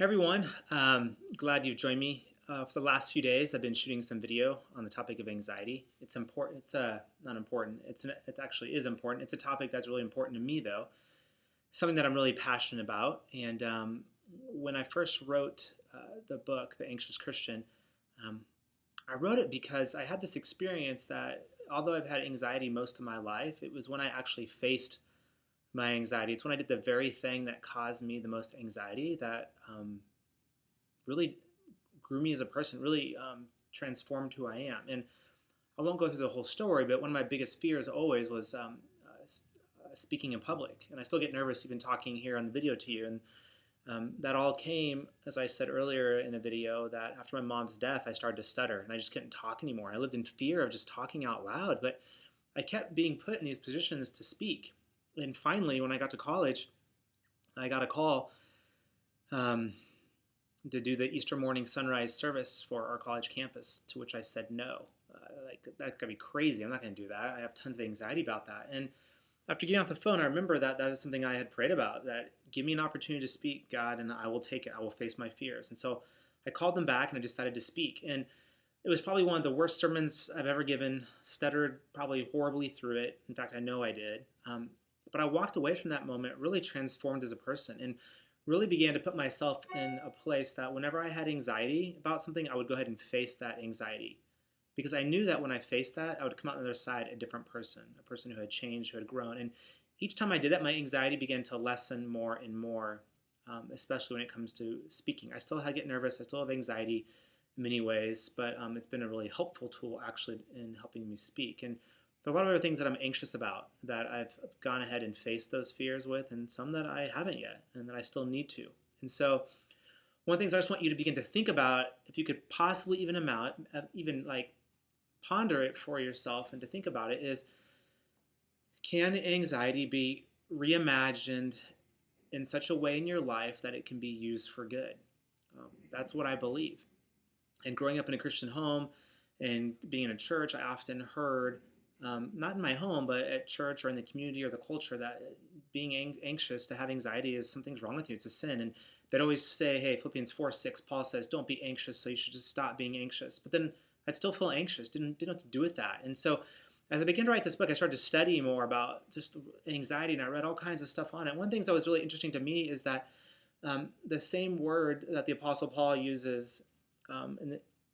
Hey everyone, glad you've joined me. For the last few days, I've been shooting some video on the topic of anxiety. It's important. It's not important. It actually is important. It's a topic that's really important to me, though. Something that I'm really passionate about. And when I first wrote the book, The Anxious Christian, um, I wrote it because I had this experience that although I've had anxiety most of my life, it was when I actually faced my anxiety. It's when I did the very thing that caused me the most anxiety that really grew me as a person, really transformed who I am. And I won't go through the whole story, but one of my biggest fears always was speaking in public. And I still get nervous even talking here on the video to you. And that all came, as I said earlier in a video, that after my mom's death, I started to stutter and I just couldn't talk anymore. I lived in fear of just talking out loud, but I kept being put in these positions to speak. And finally, when I got to college, I got a call um, to do the Easter morning sunrise service for our college campus, to which I said no. That could be crazy. I'm not going to do that. I have tons of anxiety about that. And after getting off the phone, I remember that that is something I had prayed about, that give me an opportunity to speak, God, and I will take it. I will face my fears. And so I called them back and I decided to speak. And it was probably one of the worst sermons I've ever given, stuttered probably horribly through it. In fact, I know I did. But I walked away from that moment really transformed as a person and really began to put myself in a place that whenever I had anxiety about something, I would go ahead and face that anxiety. Because I knew that when I faced that, I would come out on the other side a different person, a person who had changed, who had grown. And each time I did that, my anxiety began to lessen more and more, especially when it comes to speaking. I still get nervous, I still have anxiety in many ways, but it's been a really helpful tool actually in helping me speak. And there are a lot of other things that I'm anxious about that I've gone ahead and faced those fears with, and some that I haven't yet, and that I still need to. And so, one of the things I just want you to begin to think about, if you could possibly even like ponder it for yourself and to think about it, is can anxiety be reimagined in such a way in your life that it can be used for good? That's what I believe. And growing up in a Christian home and being in a church, I often heard, not in my home, but at church or in the community or the culture, that being anxious, to have anxiety, is something's wrong with you. It's a sin. And they'd always say, hey, Philippians 4:6, Paul says, don't be anxious, so you should just stop being anxious. But then I'd still feel anxious, didn't know what to do with that. And so as I began to write this book, I started to study more about just anxiety, and I read all kinds of stuff on it. One of the things that was really interesting to me is that the same word that the Apostle Paul uses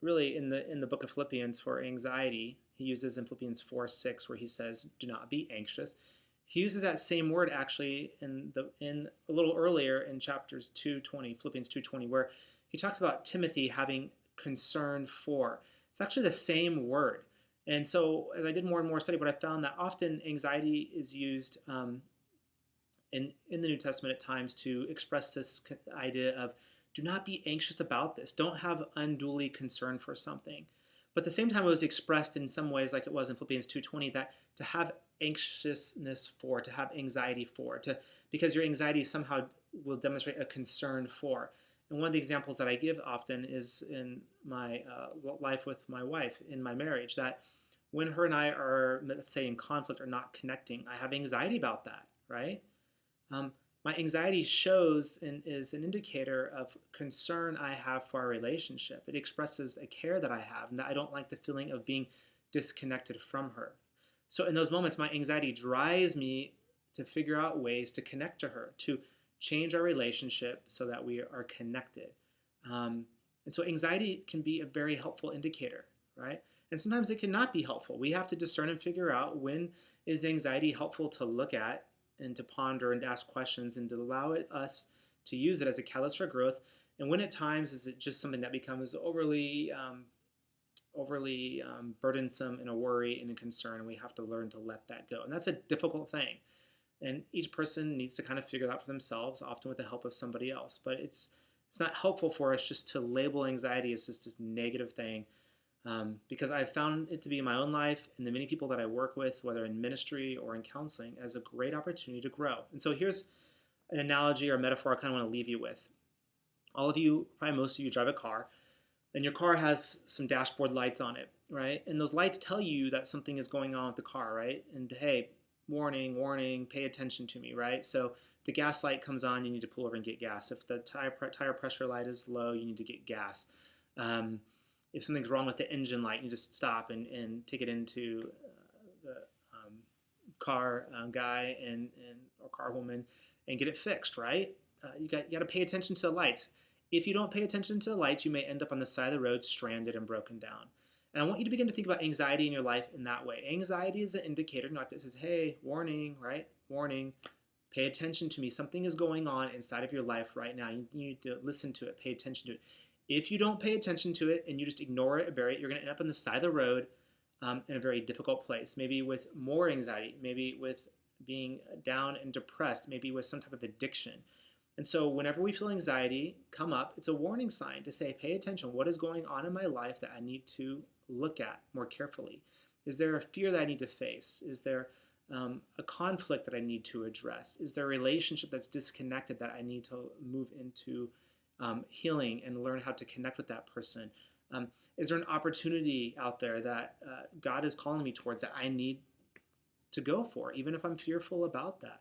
really in the book of Philippians for anxiety, he uses in Philippians 4:6, where he says, "Do not be anxious." He uses that same word actually in a little earlier in chapters 2:20, Philippians 2:20, where he talks about Timothy having concern for. It's actually the same word. And so as I did more and more study, what I found that often anxiety is used in the New Testament at times to express this idea of do not be anxious about this. Don't have unduly concern for something. But at the same time, it was expressed in some ways, like it was in Philippians 2:20, that to have anxiousness for, to have anxiety for, because your anxiety somehow will demonstrate a concern for. And one of the examples that I give often is in my life with my wife, in my marriage, that when her and I are, let's say, in conflict or not connecting, I have anxiety about that, right? Um, my anxiety shows and is an indicator of concern I have for our relationship. It expresses a care that I have and that I don't like the feeling of being disconnected from her. So in those moments, my anxiety drives me to figure out ways to connect to her, to change our relationship so that we are connected. And so anxiety can be a very helpful indicator, right? And sometimes it cannot be helpful. We have to discern and figure out when is anxiety helpful to look at and to ponder and to ask questions and to allow us to use it as a catalyst for growth. And when at times is it just something that becomes overly burdensome and a worry and a concern, and we have to learn to let that go. And that's a difficult thing. And each person needs to kind of figure that out for themselves, often with the help of somebody else. But it's not helpful for us just to label anxiety as just this negative thing, because I've found it to be in my own life and the many people that I work with, whether in ministry or in counseling, as a great opportunity to grow. And so here's an analogy or a metaphor I kind of want to leave you with. All of you, probably most of you, drive a car, and your car has some dashboard lights on it, right? And those lights tell you that something is going on with the car, right? And hey, warning, warning, pay attention to me, right? So the gas light comes on, you need to pull over and get gas. If the tire pressure light is low, you need to get gas. If something's wrong with the engine light, you just stop and take it into the car guy or car woman and get it fixed, right? You got to pay attention to the lights. If you don't pay attention to the lights, you may end up on the side of the road stranded and broken down. And I want you to begin to think about anxiety in your life in that way. Anxiety is an indicator that says, hey, warning, right? Warning, pay attention to me. Something is going on inside of your life right now. You need to listen to it, pay attention to it. If you don't pay attention to it and you just ignore it or bury it, you're going to end up on the side of the road in a very difficult place, maybe with more anxiety, maybe with being down and depressed, maybe with some type of addiction. And so whenever we feel anxiety come up, it's a warning sign to say, pay attention. What is going on in my life that I need to look at more carefully? Is there a fear that I need to face? Is there a conflict that I need to address? Is there a relationship that's disconnected that I need to move into healing and learn how to connect with that person? Is there an opportunity out there that God is calling me towards that I need to go for, even if I'm fearful about that?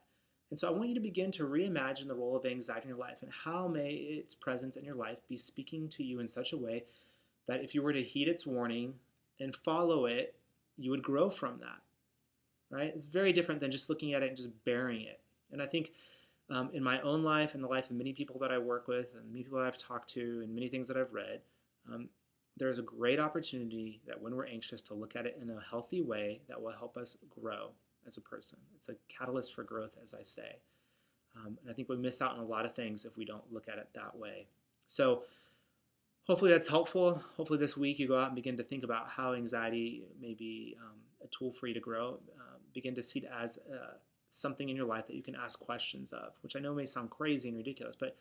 And so I want you to begin to reimagine the role of anxiety in your life and how may its presence in your life be speaking to you in such a way that if you were to heed its warning and follow it, you would grow from that, right? It's very different than just looking at it and just burying it. And I think in my own life and the life of many people that I work with and many people that I've talked to and many things that I've read, there's a great opportunity that when we're anxious to look at it in a healthy way that will help us grow as a person. It's a catalyst for growth, as I say. And I think we miss out on a lot of things if we don't look at it that way. So hopefully that's helpful. Hopefully this week you go out and begin to think about how anxiety may be a tool for you to grow. Begin to see it as something in your life that you can ask questions of, which I know may sound crazy and ridiculous, but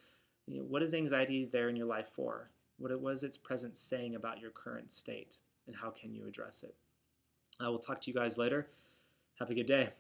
what is anxiety there in your life for? What is its presence saying about your current state, and how can you address it? I will talk to you guys later. Have a good day.